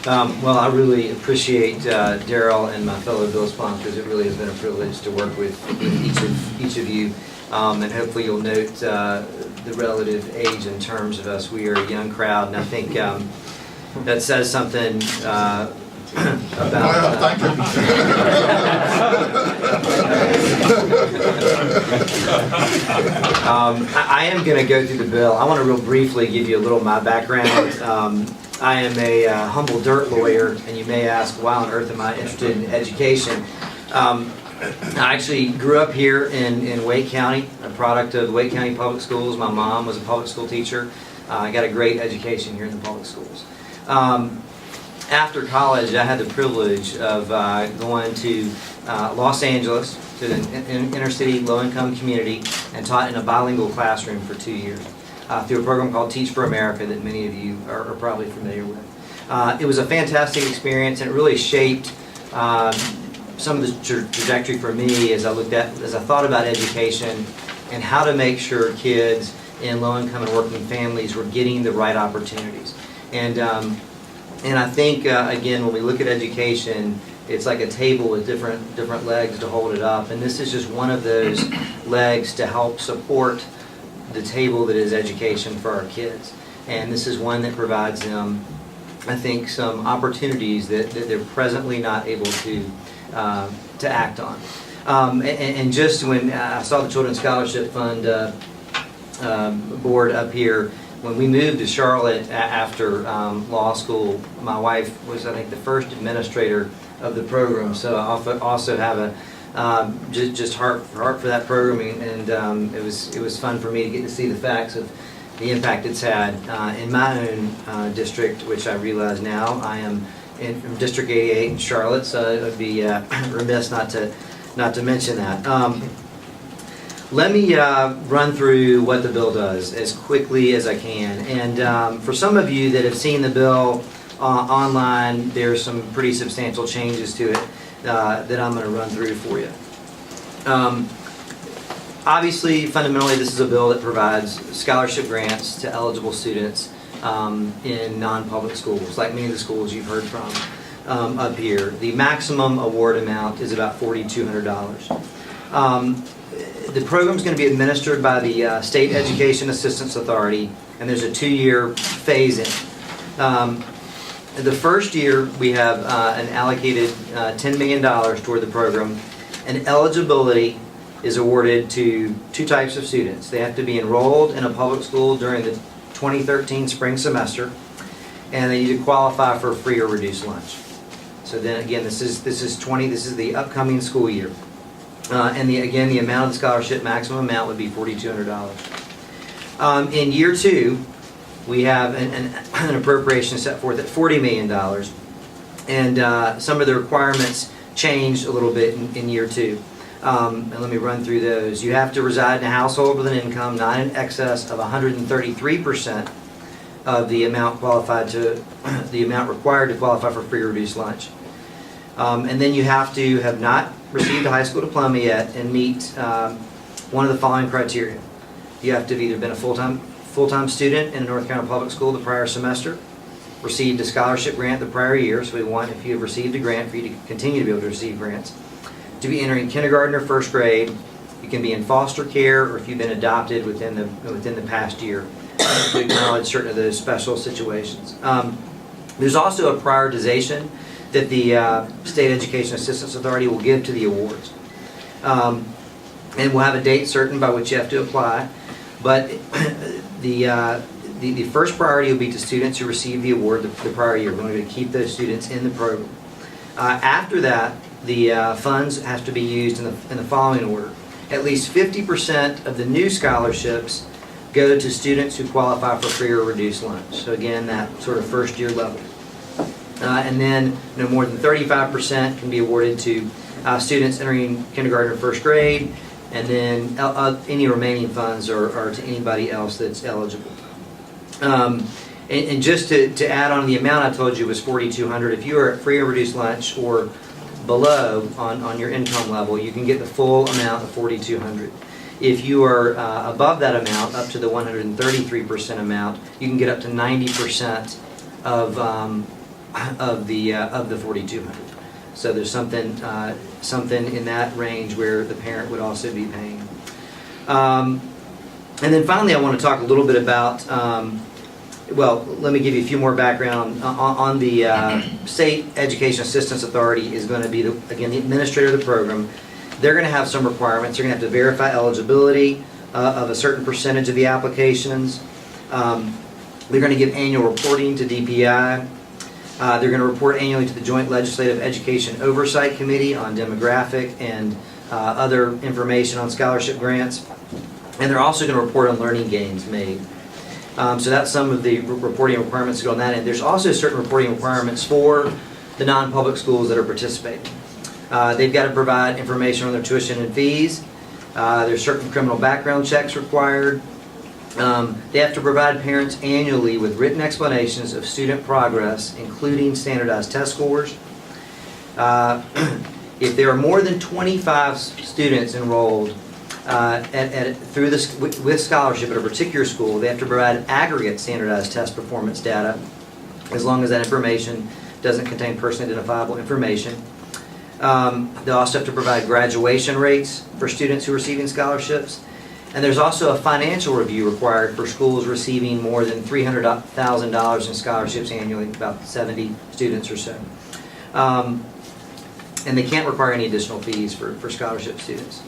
Well, I really appreciate Daryl and my fellow bill sponsors. It really has been a privilege to work with each of you. And hopefully you'll note the relative age in terms of us. We are a young crowd, and I think that says something about... Thank you. I am going to go through the bill. I want to real briefly give you a little of my background. I am a humble dirt lawyer, and you may ask, why on earth am I interested in education? I actually grew up here in Wake County, a product of Wake County Public Schools. My mom was a public school teacher. I got a great education here in the public schools. After college, I had the privilege of going to Los Angeles, to an inner city low-income community, and taught in a bilingual classroom for 2 years through a program called Teach for America that many of you are probably familiar with. It was a fantastic experience, and it really shaped some of the trajectory for me as I thought about education and how to make sure kids in low-income and working families were getting the right opportunities. And I think again, when we look at education, it's like a table with different legs to hold it up, and this is just one of those legs to help support the table that is education for our kids. And this is one that provides them, I think, some opportunities that they're presently not able to act on. And just when I saw the Children's Scholarship Fund board up here, when we moved to Charlotte after law school, my wife was, I think, the first administrator of the program. So I also have a just heart for that program, and it was fun for me to get to see the facts of the impact it's had in my own district, which I realize now I am from District 88 in Charlotte, so it would be remiss not to mention that. Let me run through what the bill does as quickly as I can. And for some of you that have seen the bill online, there's some pretty substantial changes to it that I'm going to run through for you. Obviously, fundamentally, this is a bill that provides scholarship grants to eligible students in non-public schools, like many of the schools you've heard from up here. The maximum award amount is about $4,200. The program is going to be administered by the State Education Assistance Authority, and there's a 2-year phase-in. The first year, we have an allocated $10 million toward the program, and eligibility is awarded to 2 types of students. They have to be enrolled in a public school during the 2013 spring semester, and they need to qualify for a free or reduced lunch. So then again, this is the upcoming school year. And again, the amount of the scholarship, maximum amount, would be $4,200. In year 2, we have an appropriation set forth at $40 million. And some of the requirements changed a little bit in year 2. And let me run through those. You have to reside in a household with an income not in excess of 133% of the amount required to qualify for free or reduced lunch. And then you have to have not received a high school diploma yet and meet one of the following criteria. You have to have either been a full-time student in a North Carolina public school the prior semester, received a scholarship grant the prior year, so we want, if you have received a grant, for you to continue to be able to receive grants, to be entering kindergarten or first grade. You can be in foster care, or if you've been adopted within the past year, to acknowledge certain of those special situations. There's also a prioritization that the State Education Assistance Authority will give to the awards. And we'll have a date certain by which you have to apply. But the first priority will be to students who receive the award the prior year. We're going to keep those students in the program. After that, the funds have to be used in the following order. At least 50% of the new scholarships go to students who qualify for free or reduced lunch. So again, that sort of first year level. And then no more than 35% can be awarded to students entering kindergarten or first grade, and then any remaining funds are to anybody else that's eligible. And just to add on, the amount I told you was $4,200. If you are at free or reduced lunch or below on your income level, you can get the full amount of $4,200. If you are above that amount, up to the 133% amount, you can get up to 90% of of the 4,200. So there's something in that range where the parent would also be paying. And then finally, I want to talk a little bit about, well, let me give you a few more background on the State Education Assistance Authority is going to be, again, the administrator of the program. They're going to have some requirements. They're going to have to verify eligibility of a certain percentage of the applications. They're going to give annual reporting to DPI. They're going to report annually to the Joint Legislative Education Oversight Committee on demographic and other information on scholarship grants. And they're also going to report on learning gains made. So that's some of the reporting requirements that go on that end. There's also certain reporting requirements for the non-public schools that are participating. They've got to provide information on their tuition and fees. There's certain criminal background checks required. They have to provide parents annually with written explanations of student progress, including standardized test scores. If there are more than 25 students enrolled with scholarship at a particular school, they have to provide aggregate standardized test performance data, as long as that information doesn't contain personally identifiable information. They also have to provide graduation rates for students who are receiving scholarships. And there's also a financial review required for schools receiving more than $300,000 in scholarships annually, about 70 students or so. And they can't require any additional fees for scholarship students.